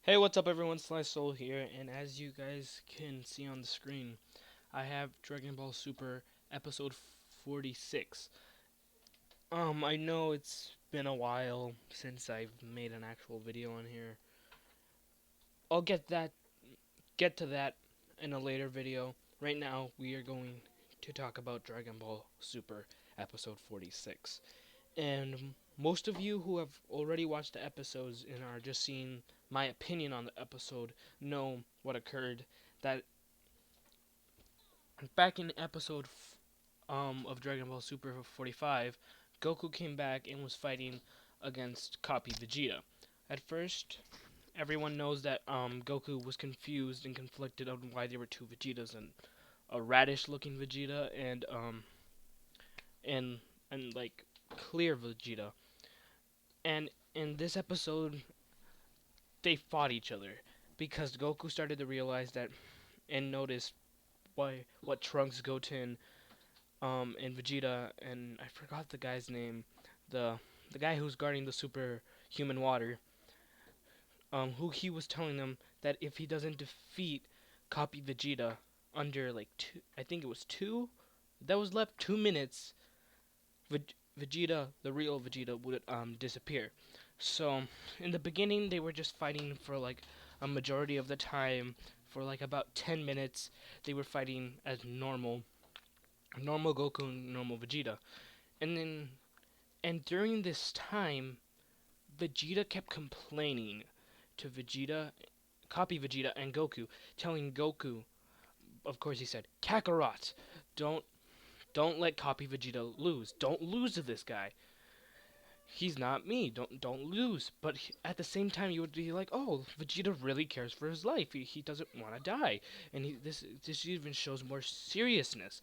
Hey, what's up everyone, Sly Soul here, and as you guys can see on the screen, I have Dragon Ball Super episode 46. I know it's been a while since I've made an actual video on here. I'll get to that in a later video. Right now, we are going to talk about Dragon Ball Super episode 46. And most of you who have already watched the episodes and are just seeing my opinion on the episode know what occurred. That back in episode of Dragon Ball Super 45, Goku came back and was fighting against Copy Vegeta. At first, everyone knows that Goku was confused and conflicted on why there were two Vegetas, and a radish-looking Vegeta and like clear Vegeta. And in this episode, they fought each other because Goku started to realize that and notice what Trunks, Goten, and Vegeta, and I forgot the guy's name, the guy who's guarding the superhuman water, who he was telling them that if he doesn't defeat Copy Vegeta under like I think it was that was left 2 minutes, Vegeta, the real Vegeta, would disappear. So in the beginning, they were just fighting for like a majority of the time. For like about 10 minutes, they were fighting as normal Goku and normal Vegeta. And during this time, Vegeta kept complaining to Copy Vegeta and Goku, telling Goku, of course he said, Kakarot, don't let Copy Vegeta lose. Don't lose to this guy. He's not me. Don't lose. But at the same time, you would be like, oh, Vegeta really cares for his life. He doesn't want to die, and this even shows more seriousness.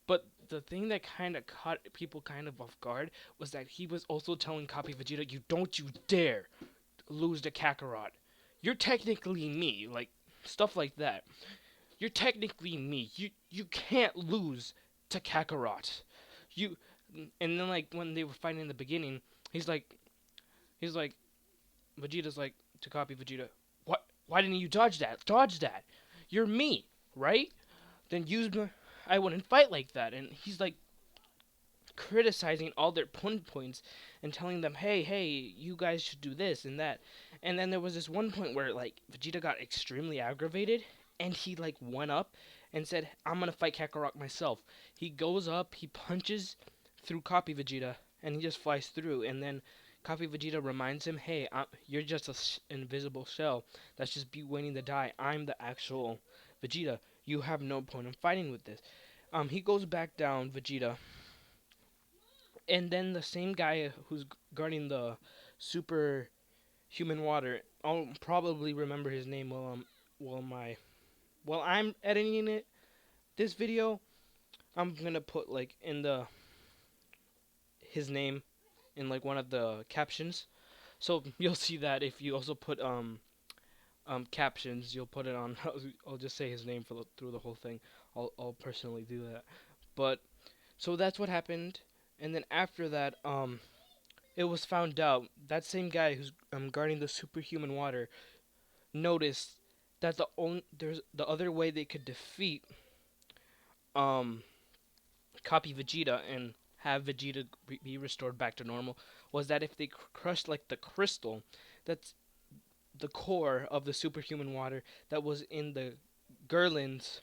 But the thing that kind of caught people kind of off guard was that he was also telling Copy Vegeta, you dare lose to Kakarot. You're technically me, like stuff like that. You're technically me. You can't lose to Kakarot. You and then like when they were fighting in the beginning, he's like Vegeta's like to Copy Vegeta. What? Why didn't you dodge that? Dodge that. You're me, right? Then use my. I wouldn't fight like that. And he's like criticizing all their points and telling them, hey, you guys should do this and that. And then there was this one point where like Vegeta got extremely aggravated and he like went up and said, I'm gonna fight Kakarot myself. He goes up, he punches through Copy Vegeta, and he just flies through. And then Copy Vegeta reminds him, hey, you're just an invisible shell that's just waiting to die. I'm the actual Vegeta. You have no point in fighting with this. He goes back down, Vegeta, and then the same guy who's guarding the super human water, I'll probably remember his name while I'm editing this video. I'm gonna put like in the his name in like one of the captions, so you'll see that if you also put captions, you'll put it on. I'll just say his name through the whole thing. I'll personally do that. But so that's what happened, and then after that, it was found out that same guy who's guarding the superhuman water noticed that there's the other way they could defeat um Copy Vegeta and have Vegeta be restored back to normal was that if they crushed like the crystal that's the core of the superhuman water that was in the Gerlin's.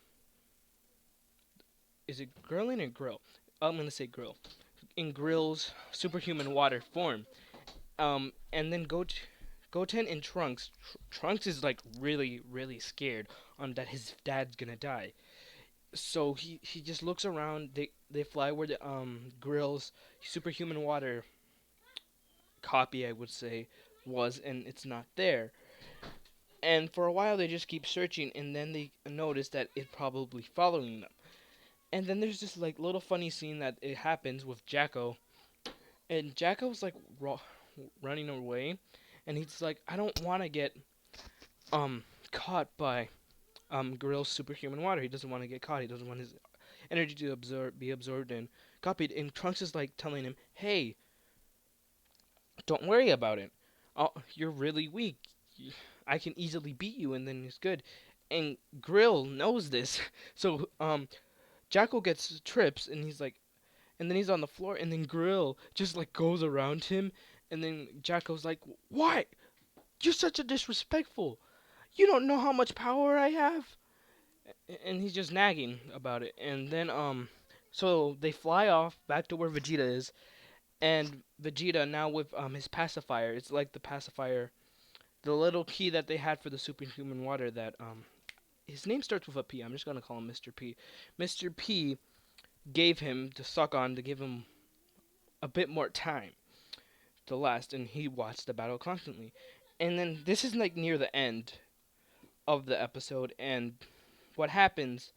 Is it Gerlin or Grill? I'm gonna say Grill. In Grill's superhuman water form. And then Goten and Trunks. Trunks is like really, really scared that his dad's gonna die. So he just looks around. They fly where the Grill's superhuman water copy, I would say, was, and it's not there. And for a while they just keep searching, and then they notice that it's probably following them. And then there's this like little funny scene that it happens with Jacko, and Jacko's like running away, and he's like, I don't want to get um caught by Gorill's superhuman water. He doesn't want to get caught. He doesn't want his energy to be absorbed and copied. And Trunks is like telling him, "Hey, don't worry about it. You're really weak. I can easily beat you, and then it's good." And Grill knows this, so Jacko gets trips, and he's like, and then he's on the floor, and then Grill just like goes around him, and then Jacko's like, "Why? You're such a disrespectful. You don't know how much power I have." And he's just nagging about it. And then so they fly off back to where Vegeta is, and Vegeta now with his pacifier. It's like the pacifier, the little key that they had for the superhuman water that his name starts with a P. I'm just gonna call him Mr. P. Mr. P gave him to suck on to give him a bit more time to last, and he watched the battle constantly. And then this is like near the end of the episode, and what happens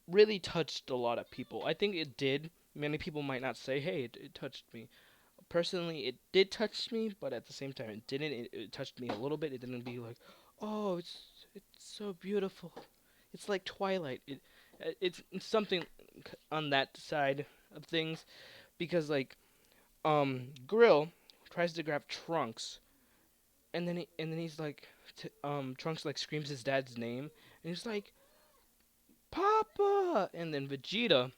really touched a lot of people. I think it did. Many people might not say, "Hey, it touched me." Personally, it did touch me, but at the same time, it didn't. It touched me a little bit. It didn't be like, "Oh, it's so beautiful." It's like Twilight. It's something on that side of things because like Grill tries to grab Trunks, and then he's like, Trunks like screams his dad's name, and he's like, "Papa!" And then Vegeta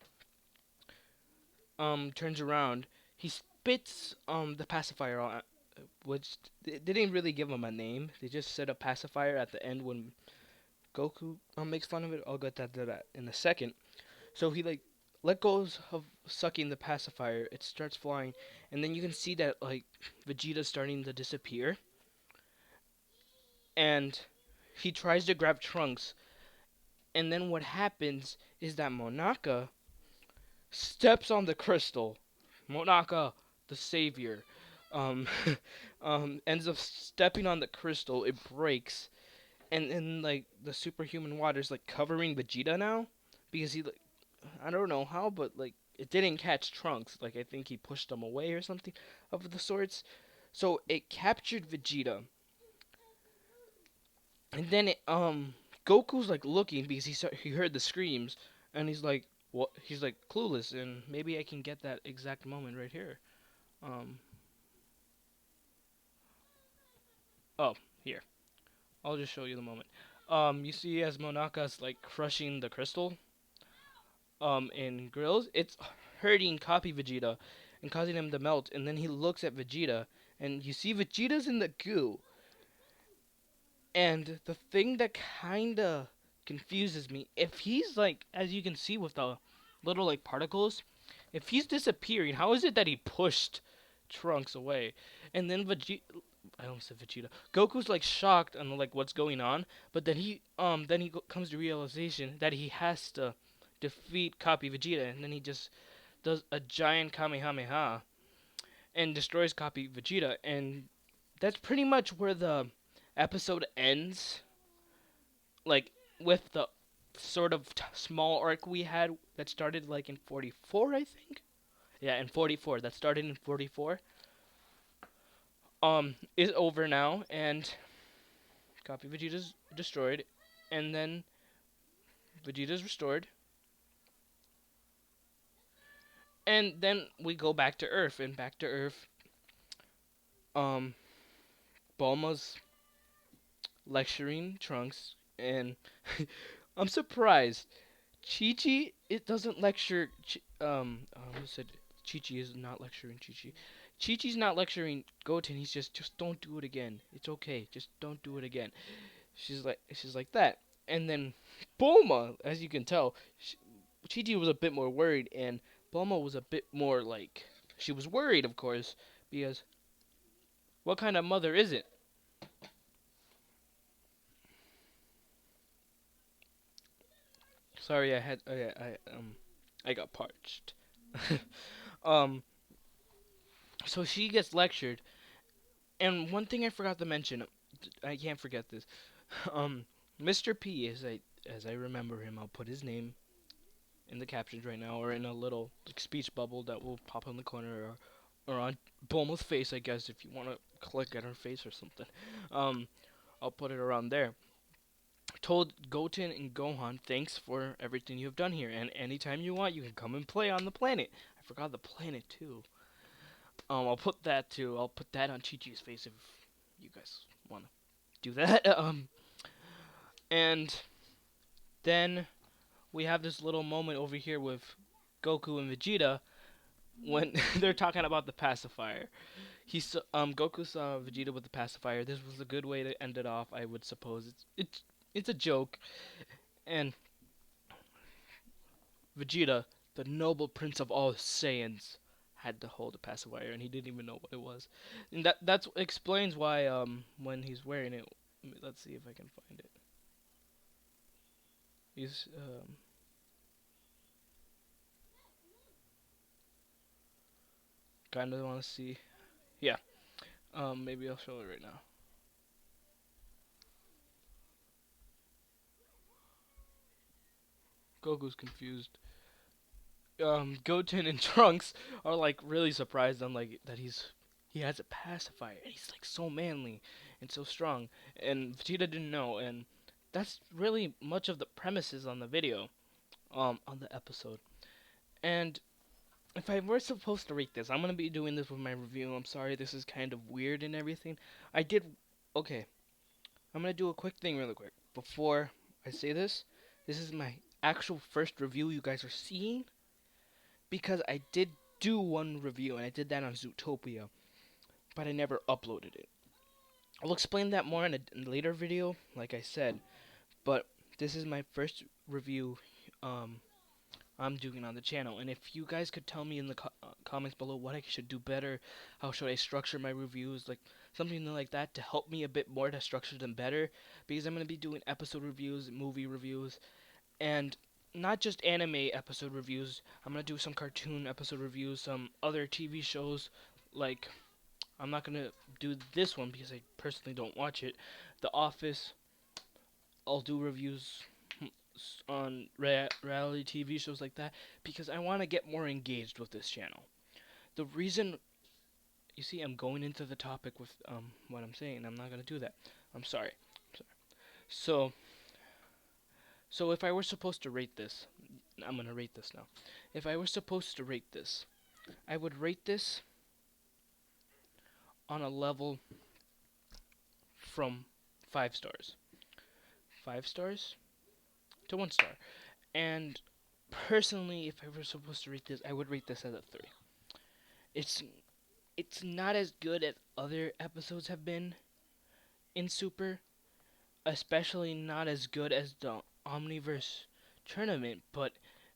turns around. He spits the pacifier on, which they didn't really give him a name. They just said a pacifier at the end when Goku makes fun of it. I'll get that to that in a second. So he like let goes of sucking the pacifier. It starts flying, and then you can see that like Vegeta's starting to disappear, and he tries to grab Trunks. And then what happens is that Monaka steps on the crystal. Monaka, the savior, um, ends up stepping on the crystal. It breaks, and then like the superhuman water's like covering Vegeta now because he like I don't know how, but like it didn't catch Trunks. Like I think he pushed him away or something of the sorts. So it captured Vegeta, and then Goku's like looking because he heard the screams, and he's like what? He's like clueless, and maybe I can get that exact moment right here. Um, oh, here. I'll just show you the moment. You see as Monaka's like crushing the crystal, in Grills, it's hurting Copy Vegeta and causing him to melt. And then he looks at Vegeta, and you see Vegeta's in the goo. And the thing that kinda confuses me, if he's like, as you can see with the little like particles, if he's disappearing, how is it that he pushed Trunks away? And then Vegeta, I almost said Vegeta. Goku's like shocked on like what's going on, but then he comes to realization that he has to defeat Copy Vegeta, and then he just does a giant Kamehameha and destroys Copy Vegeta, and that's pretty much where the episode ends. Like with the sort of small arc we had that started like in 44, I think. Yeah, in 44. That started in 44. Is over now, and Copy Vegeta's destroyed, and then Vegeta's restored, and then we go back to Earth, and back to Earth, um, Bulma's lecturing Trunks, and I'm surprised. Chi Chi, it doesn't lecture. I said Chi Chi is not lecturing Chi Chi. Chi Chi's not lecturing Goten. He's just don't do it again. It's okay. Just don't do it again. She's like that. And then Bulma, as you can tell, Chi Chi was a bit more worried, and Bulma was a bit more like she was worried, of course, because what kind of mother is it? Sorry, I got parched. um, So she gets lectured, and one thing I forgot to mention, I can't forget this. Um, Mr. P, as I remember him, I'll put his name in the captions right now, or in a little like, speech bubble that will pop in the corner, or on Bulma's face, I guess, if you want to click at her face or something. Um, I'll put it around there. Told Goten and Gohan, thanks for everything you've done here, and anytime you want, you can come and play on the planet. I forgot the planet too. I'll put that too. I'll put that on Chi Chi's face if you guys want to do that. And then we have this little moment over here with Goku and Vegeta when they're talking about the pacifier. Goku saw Vegeta with the pacifier. This was a good way to end it off, I would suppose. It's a joke, and Vegeta, the noble prince of all Saiyans, had to hold a pacifier, and he didn't even know what it was. And that explains why when he's wearing it. Let's see if I can find it. He's kind of want to see. Yeah. Maybe I'll show it right now. Goku's confused. Goten and Trunks are like really surprised on like that he has a pacifier and he's like so manly and so strong, and Vegeta didn't know, and that's really much of the premises on the video, on the episode. And if I were supposed to rate this, I'm gonna be doing this with my review. I'm sorry, this is kind of weird and everything. I did okay. I'm gonna do a quick thing really quick before I say this. This is my actual first review you guys are seeing, because I did do one review and I did that on Zootopia, but I never uploaded it. I'll explain that more in a later video, like I said, but this is my first review um, I'm doing on the channel, and if you guys could tell me in the comments below what I should do better, how should I structure my reviews, like something like that to help me a bit more to structure them better, because I'm going to be doing episode reviews, movie reviews, and not just anime episode reviews. I'm gonna do some cartoon episode reviews, some other TV shows. Like, I'm not gonna do this one because I personally don't watch it. The Office. I'll do reviews on reality TV shows like that because I want to get more engaged with this channel. The reason, you see, I'm going into the topic with what I'm saying. I'm not gonna do that. I'm sorry. I'm sorry. So So if I were supposed to rate this, I'm gonna rate this now. If I were supposed to rate this, I would rate this on a level from 5 stars. 5 stars to 1 star. And personally, if I were supposed to rate this, I would rate this as a 3. It's it's not as good as other episodes have been in Super, especially not as good as the Omniverse tournament, but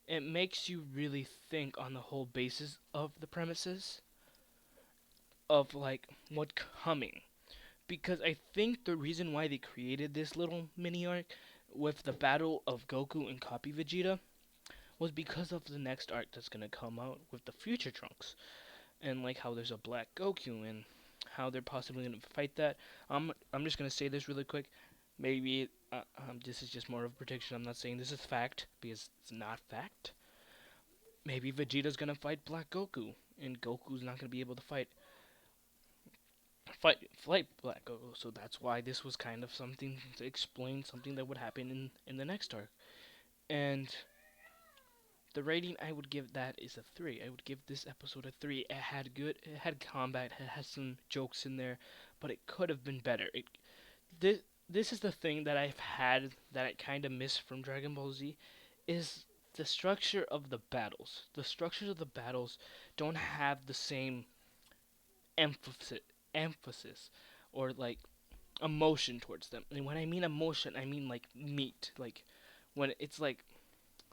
it makes you really think on the whole basis of the premises of like what's coming. Because I think the reason why they created this little mini arc with the battle of Goku and Copy Vegeta was because of the next arc that's gonna come out with the future Trunks, and like how there's a Black Goku and how they're possibly gonna fight that. I'm just gonna say this really quick. Maybe this is just more of a prediction. I'm not saying this is fact because it's not fact. Maybe Vegeta's gonna fight Black Goku, and Goku's not gonna be able to fight Black Goku. So that's why this was kind of something to explain something that would happen in the next arc. And the rating I would give that is a 3. I would give this episode a 3. It had combat, it had some jokes in there, but it could have been better. This this is the thing that I've had that I kind of miss from Dragon Ball Z is the structure of the battles. The structures of the battles don't have the same emphasis emphasis or like emotion towards them. And when I mean emotion, I mean like meat. Like when it's like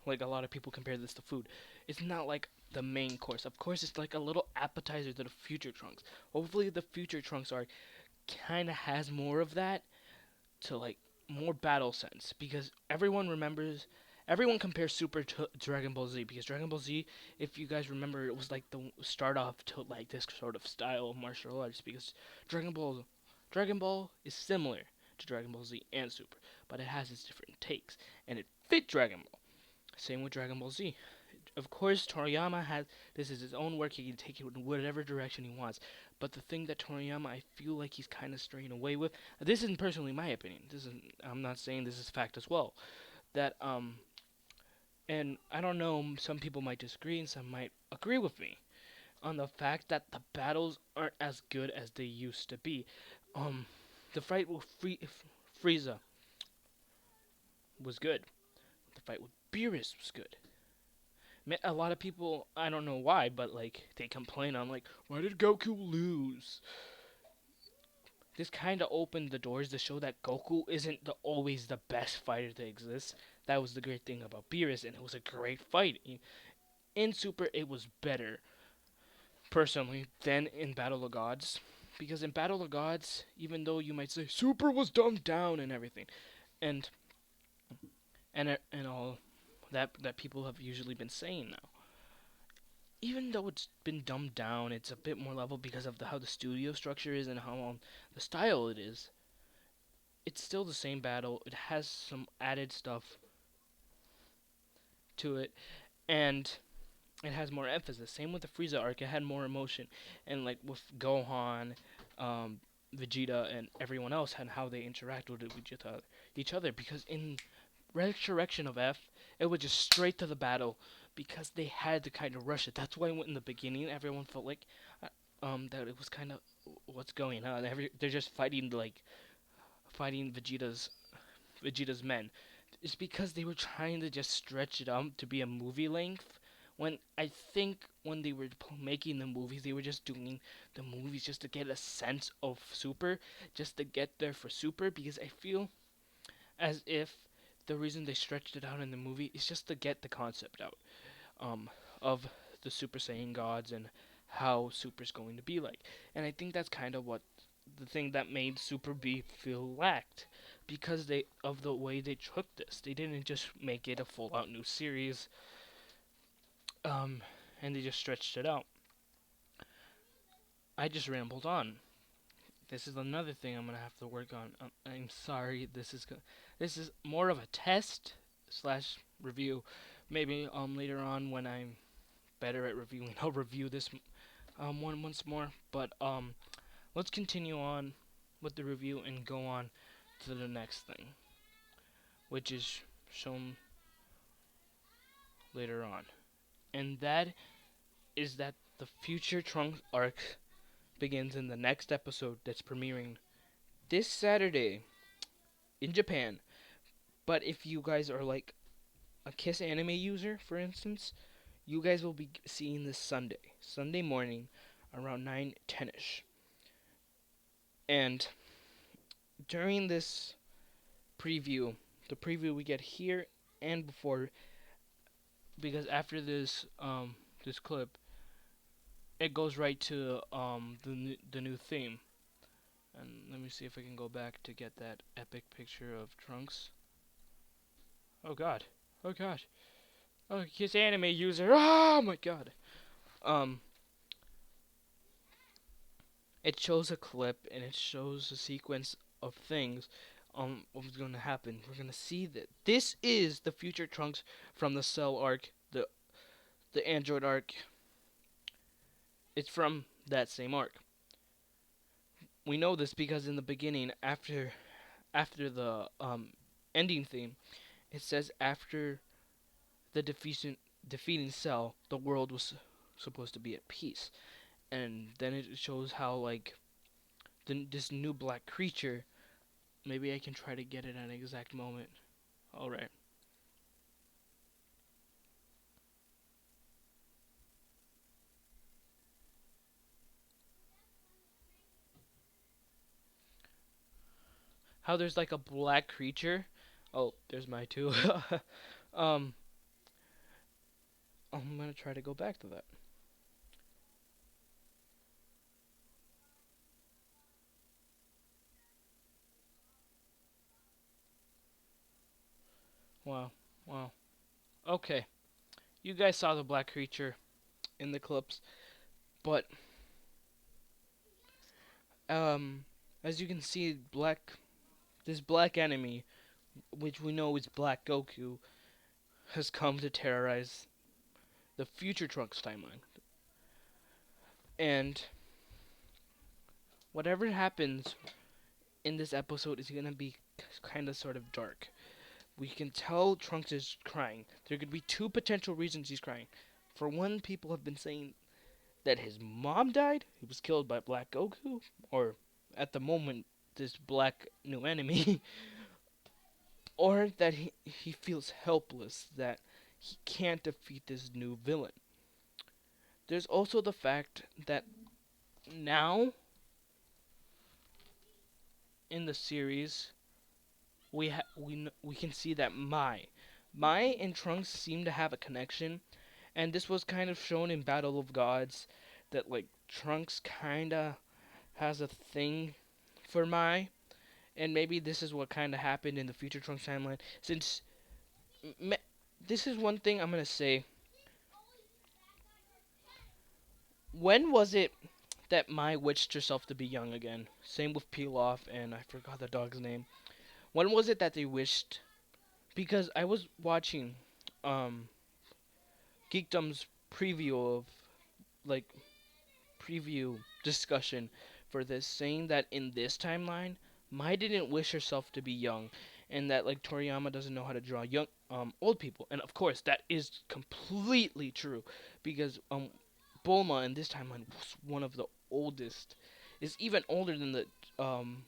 a lot of people compare this to food. It's not like the main course. Of course, it's like a little appetizer to the future Trunks. Hopefully, the future Trunks arc kind of has more of that to like more battle sense because everyone remembers everyone compares Super to Dragon Ball Z because Dragon Ball Z, if you guys remember, it was like the start off to like this sort of style of martial arts because Dragon Ball is similar to Dragon Ball Z and Super, but it has its different takes and it fit Dragon Ball. Same with Dragon Ball Z. Of course, Toriyama has this is his own work. He can take it in whatever direction he wants. But the thing that Toriyama, I feel like he's kind of straying away with. This isn't personally my opinion. This is I'm not saying this is fact as well. That and I don't know. Some people might disagree and some might agree with me on the fact that the battles aren't as good as they used to be. Um, the fight with Frieza was good. The fight with Beerus was good. A lot of people, I don't know why, but like they complain on like, why did Goku lose? This kind of opened the doors to show that Goku isn't always the best fighter to exist. That was the great thing about Beerus, and it was a great fight. In Super, it was better, personally, than in Battle of Gods. Because in Battle of Gods, even though you might say Super was dumbed down and everything, and and all that people have usually been saying now, even though it's been dumbed down, it's a bit more level because of how the studio structure is and how the style it is. It's still the same battle. It has some added stuff to it, and it has more emphasis. Same with the Frieza arc. It had more emotion, and like with Gohan, um, Vegeta, and everyone else, and how they interacted with each other. Because in Resurrection of F, it was just straight to the battle because they had to kind of rush it. That's why in the beginning everyone felt like that it was kind of what's going on. They're just fighting like fighting Vegeta's men. It's because they were trying to just stretch it out to be a movie length. When I think when they were making the movies, they were just doing the movies just to get a sense of Super, just to get there for Super. Because I feel as if the reason they stretched it out in the movie is just to get the concept out um, of the Super Saiyan gods and how Super's going to be like. And I think that's kind of what the thing that made Super B feel lacked because they of the way they took this. They didn't just make it a full out new series, um, and they just stretched it out. I just rambled on. This is another thing I'm gonna have to work on. I'm sorry. This is more of a test slash review. Maybe later on when I'm better at reviewing, I'll review this one once more. But let's continue on with the review and go on to the next thing, which is shown later on, and that is that the future Trunks arc begins in the next episode that's premiering this Saturday in Japan. But if you guys are like a Kiss anime user, for instance, you guys will be seeing this Sunday morning, around 9:10ish. And during this preview, the preview we get here and before, because after this clip, it goes right to the new theme. And let me see if I can go back to get that epic picture of Trunks. Oh god. Oh god. Oh, Kiss anime user. Oh my god. Um, it shows a clip and it shows a sequence of things what's going to happen. We're going to see that this is the future Trunks from the Cell arc, the Android arc. It's from that same arc. We know this because in the beginning, after the ending theme, it says after the defeating Cell, the world was supposed to be at peace, and then it shows how like this new black creature. Maybe I can try to get it at an exact moment. All right. How there's like a black creature. Oh, there's my two. um, I'm gonna try to go back to that. Wow, wow. Okay, you guys saw the black creature in the clips, but um, as you can see, this black enemy, which we know is Black Goku, has come to terrorize the future Trunks timeline. And whatever happens in this episode is gonna be kind of sort of dark. We can tell Trunks is crying. There could be two potential reasons he's crying. For one, people have been saying that his mom died. He was killed by Black Goku, or at the moment, this black new enemy, or that he feels helpless, that he can't defeat this new villain. There's also the fact that now in the series we can see that Mai and Trunks seem to have a connection, and this was kind of shown in Battle of Gods that like Trunks kind of has a thing for Mai, and maybe this is what kind of happened in the future Trunks timeline. Since this is one thing I'm gonna say. When was it that Mai witched herself to be young again? Same with Pilaf, and I forgot the dog's name. When was it that they wished? Because I was watching um Geekdom's preview of like preview discussion for this, saying that in this timeline, Mai didn't wish herself to be young, and that like Toriyama doesn't know how to draw young old people, and of course that is completely true because Bulma in this timeline was one of the oldest, is even older than the um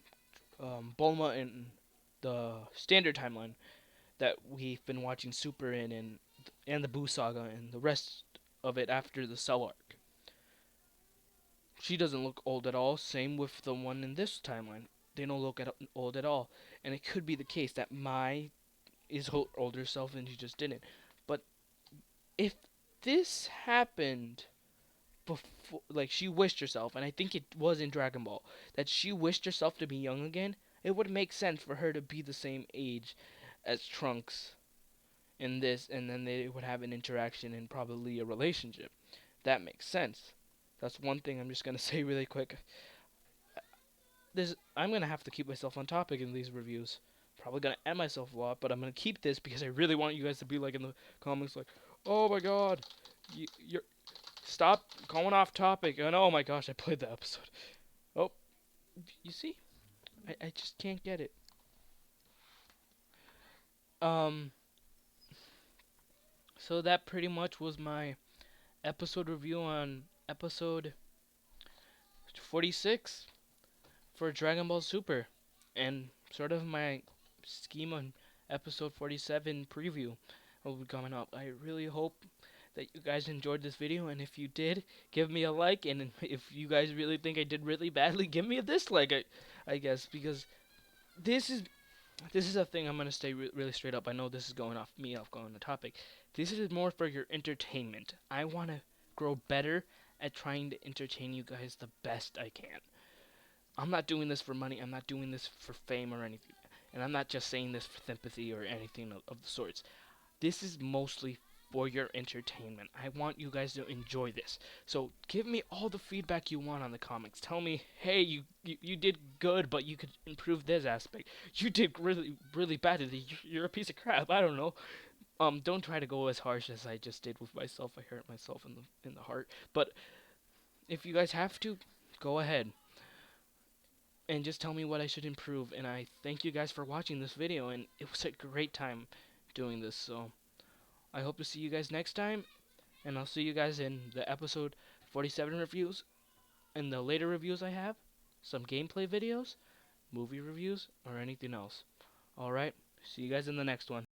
Bulma in the standard timeline that we've been watching Super in, and the Buu saga and the rest of it after the Cell arc. She doesn't look old at all. Same with the one in this timeline. They don't look old at all. And it could be the case that Mai is her older self and she just didn't. But if this happened before, like she wished herself, and I think it was in Dragon Ball, that she wished herself to be young again, it would make sense for her to be the same age as Trunks in this, and then they would have an interaction and probably a relationship. That makes sense. That's one thing I'm just gonna say really quick. I'm gonna have to keep myself on topic in these reviews. Probably gonna end myself a lot, but I'm gonna keep this because I really want you guys to be like in the comments, like, "Oh my God, you're stop going off topic." And oh my gosh, I played the episode. Oh, you see, I just can't get it. Um, so that pretty much was my episode review on episode 46 for Dragon Ball Super, and sort of my scheme on episode 47 preview will be coming up. I really hope that you guys enjoyed this video, and if you did, give me a like, and if you guys really think I did really badly, give me a dislike, I guess, because this is this is a thing. I'm gonna stay really straight up. I know this is going the topic. This is more for your entertainment. I want to grow better at trying to entertain you guys the best I can. I'm not doing this for money. I'm not doing this for fame or anything. And I'm not just saying this for sympathy or anything of the sorts. This is mostly for your entertainment. I want you guys to enjoy this. So give me all the feedback you want on the comics. Tell me, hey, you did good, but you could improve this aspect. You did really badly. You're a piece of crap. I don't know. Don't try to go as harsh as I just did with myself. I hurt myself in the heart. But if you guys have to, go ahead and just tell me what I should improve. And I thank you guys for watching this video, and it was a great time doing this. So I hope to see you guys next time, and I'll see you guys in the episode 47 reviews and the later reviews I have, some gameplay videos, movie reviews, or anything else. Alright, see you guys in the next one.